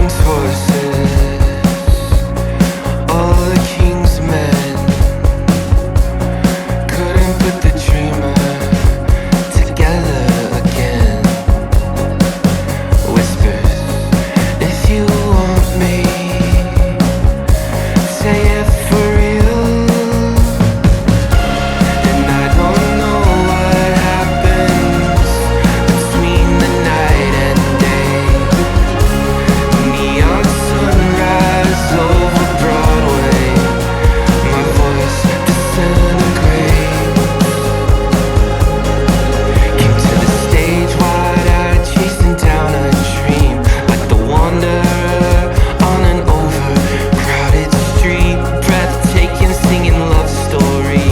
king's horses, all the king's men couldn't put the dreamer together again. Whispers, if you want me, say it for real. And I don't know what happens between the night and day. Neon sunrise over Broadway, my voice disintegrates. Came to the stage wide-eyed, chasing down a dream, like the wanderer on an overcrowded street, breathtaking, singing love story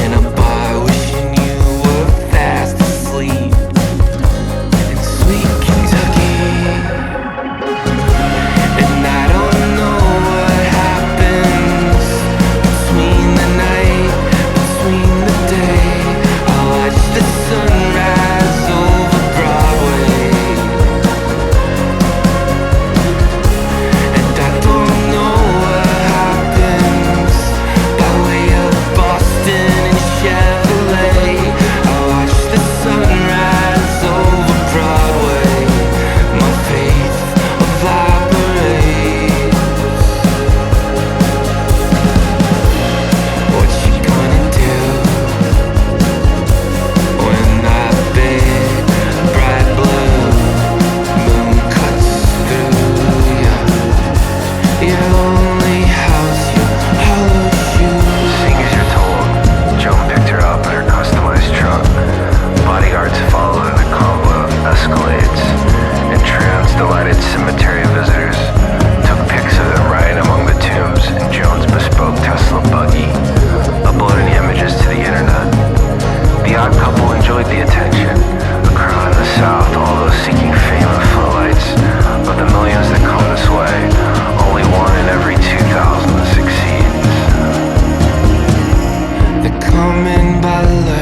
in a bar, wishing you were fast asleep in sweet Kentucky. And I don't know what happens between the night, between the day. I watch the sunrise over Broadway, and I don't know what happens by way of Boston and Chevrolet. I watch the sunrise over Broadway, my faith evaporates. What you gonna do when that big bright blue moon cuts through ya? Your lonely house, your hollow shoes. Seeing as you're told, Joan picked her up in her customized truck. Bodyguards followed in the convoy of Escalades. And trans delighted cemetery visitors took pics of them riding among the tombs in Joan's bespoke Tesla buggy, uploading images to the internet. The odd couple enjoyed the attention. A crowd in the South, all those seeking fame and footlights. Of the millions that come this way, only one in every 2,000 succeeds. They're coming by the